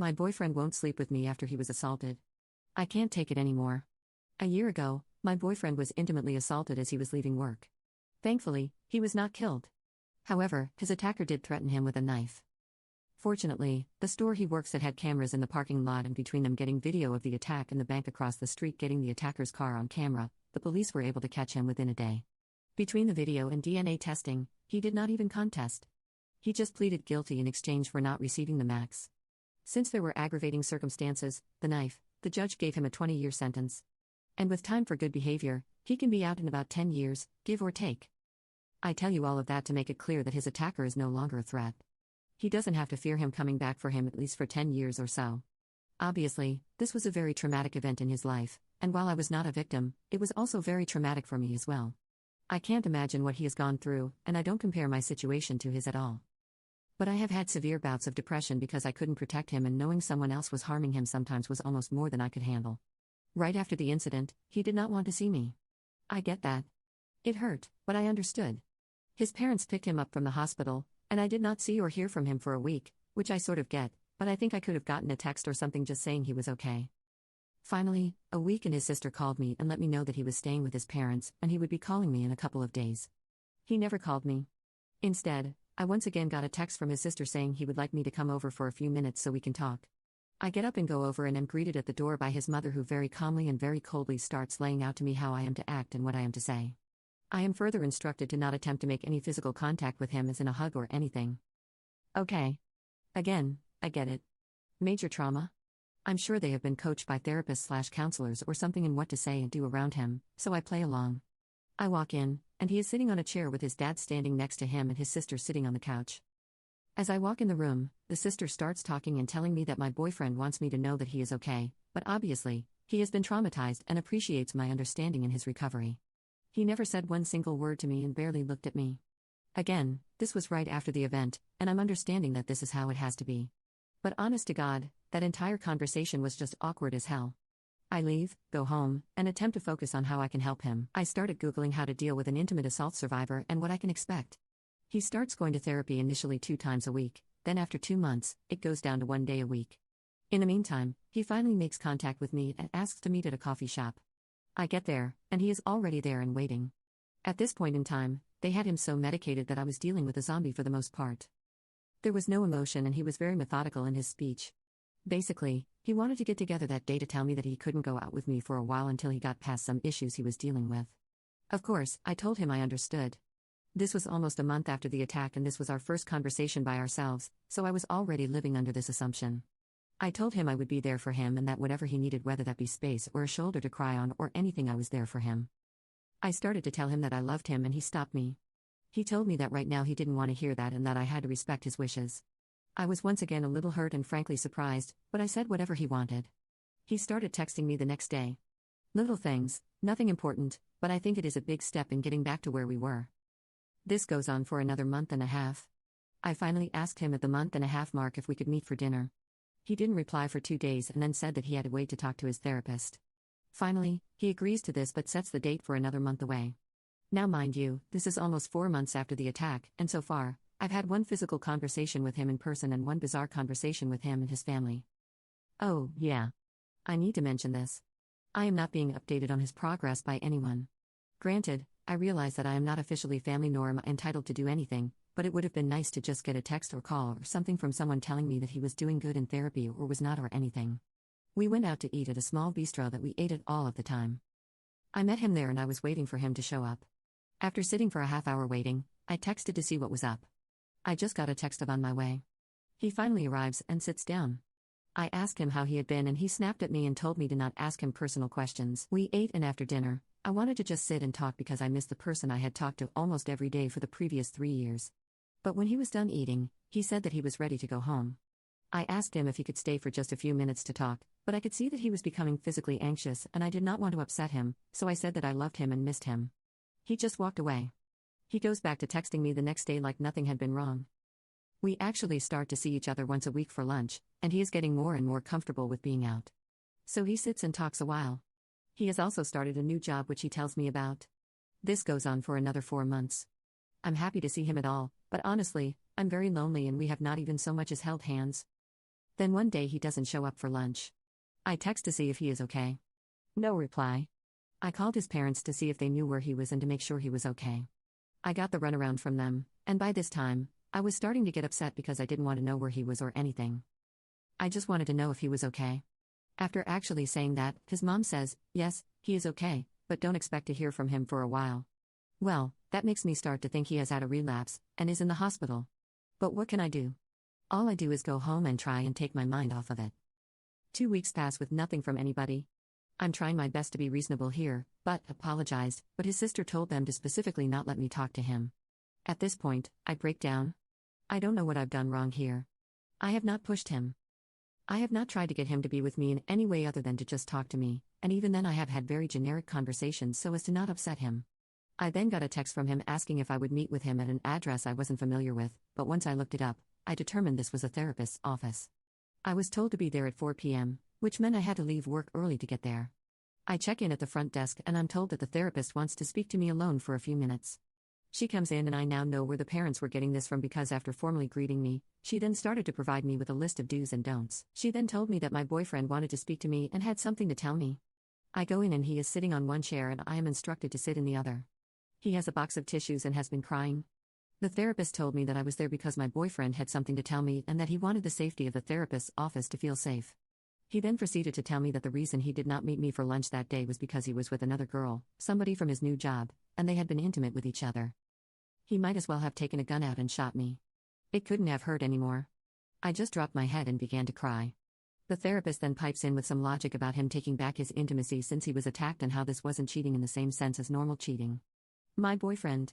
My boyfriend won't sleep with me after he was assaulted. I can't take it anymore. A year ago, my boyfriend was intimately assaulted as he was leaving work. Thankfully, he was not killed. However, his attacker did threaten him with a knife. Fortunately, the store he works at had cameras in the parking lot, and between them getting video of the attack and the bank across the street getting the attacker's car on camera, the police were able to catch him within a day. Between the video and DNA testing, he did not even contest. He just pleaded guilty in exchange for not receiving the max. Since there were aggravating circumstances, the knife, the judge gave him a 20-year sentence. And with time for good behavior, he can be out in about 10 years, give or take. I tell you all of that to make it clear that his attacker is no longer a threat. He doesn't have to fear him coming back for him at least for 10 years or so. Obviously, this was a very traumatic event in his life, and while I was not a victim, it was also very traumatic for me as well. I can't imagine what he has gone through, and I don't compare my situation to his at all. But I have had severe bouts of depression because I couldn't protect him, and knowing someone else was harming him sometimes was almost more than I could handle. Right after the incident, he did not want to see me. I get that. It hurt, but I understood. His parents picked him up from the hospital, and I did not see or hear from him for a week, which I sort of get, but I think I could have gotten a text or something just saying he was okay. Finally, a week and his sister called me and let me know that he was staying with his parents and he would be calling me in a couple of days. He never called me. Instead, I once again got a text from his sister saying he would like me to come over for a few minutes so we can talk. I get up and go over and am greeted at the door by his mother, who very calmly and very coldly starts laying out to me how I am to act and what I am to say. I am further instructed to not attempt to make any physical contact with him, as in a hug or anything. Okay. Again, I get it. Major trauma? I'm sure they have been coached by therapists/counselors or something in what to say and do around him, so I play along. I walk in, and he is sitting on a chair with his dad standing next to him and his sister sitting on the couch. As I walk in the room, the sister starts talking and telling me that my boyfriend wants me to know that he is okay, but obviously, he has been traumatized and appreciates my understanding in his recovery. He never said one single word to me and barely looked at me. Again, this was right after the event, and I'm understanding that this is how it has to be. But honest to God, that entire conversation was just awkward as hell. I leave, go home, and attempt to focus on how I can help him. I started Googling how to deal with an intimate assault survivor and what I can expect. He starts going to therapy initially 2 times a week, then after 2 months, it goes down to 1 day a week. In the meantime, he finally makes contact with me and asks to meet at a coffee shop. I get there, and he is already there and waiting. At this point in time, they had him so medicated that I was dealing with a zombie for the most part. There was no emotion and he was very methodical in his speech. Basically, he wanted to get together that day to tell me that he couldn't go out with me for a while until he got past some issues he was dealing with. Of course, I told him I understood. This was almost a month after the attack and this was our first conversation by ourselves, so I was already living under this assumption. I told him I would be there for him and that whatever he needed, whether that be space or a shoulder to cry on or anything, I was there for him. I started to tell him that I loved him and he stopped me. He told me that right now he didn't want to hear that and that I had to respect his wishes. I was once again a little hurt and frankly surprised, but I said whatever he wanted. He started texting me the next day. Little things, nothing important, but I think it is a big step in getting back to where we were. This goes on for another month and a half. I finally asked him at the month-and-a-half mark if we could meet for dinner. He didn't reply for 2 days and then said that he had to wait to talk to his therapist. Finally, he agrees to this but sets the date for another month away. Now mind you, this is almost 4 months after the attack, and so far, I've had 1 physical conversation with him in person and 1 bizarre conversation with him and his family. Oh, yeah. I need to mention this. I am not being updated on his progress by anyone. Granted, I realize that I am not officially family nor am I entitled to do anything, but it would have been nice to just get a text or call or something from someone telling me that he was doing good in therapy or was not or anything. We went out to eat at a small bistro that we ate at all of the time. I met him there and I was waiting for him to show up. After sitting for a half-hour waiting, I texted to see what was up. I just got a text of on my way. He finally arrives and sits down. I asked him how he had been and he snapped at me and told me to not ask him personal questions. We ate and after dinner, I wanted to just sit and talk because I missed the person I had talked to almost every day for the previous 3 years. But when he was done eating, he said that he was ready to go home. I asked him if he could stay for just a few minutes to talk, but I could see that he was becoming physically anxious and I did not want to upset him, so I said that I loved him and missed him. He just walked away. He goes back to texting me the next day like nothing had been wrong. We actually start to see each other once a week for lunch, and he is getting more and more comfortable with being out. So he sits and talks a while. He has also started a new job which he tells me about. This goes on for another 4 months. I'm happy to see him at all, but honestly, I'm very lonely and we have not even so much as held hands. Then one day he doesn't show up for lunch. I text to see if he is okay. No reply. I called his parents to see if they knew where he was and to make sure he was okay. I got the runaround from them, and by this time, I was starting to get upset because I didn't want to know where he was or anything. I just wanted to know if he was okay. After actually saying that, his mom says, yes, he is okay, but don't expect to hear from him for a while. Well, that makes me start to think he has had a relapse, and is in the hospital. But what can I do? All I do is go home and try and take my mind off of it. 2 weeks pass with nothing from anybody. I'm trying my best to be reasonable here, but apologized, but his sister told them to specifically not let me talk to him. At this point, I break down. I don't know what I've done wrong here. I have not pushed him. I have not tried to get him to be with me in any way other than to just talk to me, and even then I have had very generic conversations so as to not upset him. I then got a text from him asking if I would meet with him at an address I wasn't familiar with, but once I looked it up, I determined this was a therapist's office. I was told to be there at 4 p.m., which meant I had to leave work early to get there. I check in at the front desk and I'm told that the therapist wants to speak to me alone for a few minutes. She comes in and I now know where the parents were getting this from because after formally greeting me, she then started to provide me with a list of do's and don'ts. She then told me that my boyfriend wanted to speak to me and had something to tell me. I go in and he is sitting on one chair and I am instructed to sit in the other. He has a box of tissues and has been crying. The therapist told me that I was there because my boyfriend had something to tell me and that he wanted the safety of the therapist's office to feel safe. He then proceeded to tell me that the reason he did not meet me for lunch that day was because he was with another girl, somebody from his new job, and they had been intimate with each other. He might as well have taken a gun out and shot me. It couldn't have hurt anymore. I just dropped my head and began to cry. The therapist then pipes in with some logic about him taking back his intimacy since he was attacked and how this wasn't cheating in the same sense as normal cheating. My boyfriend,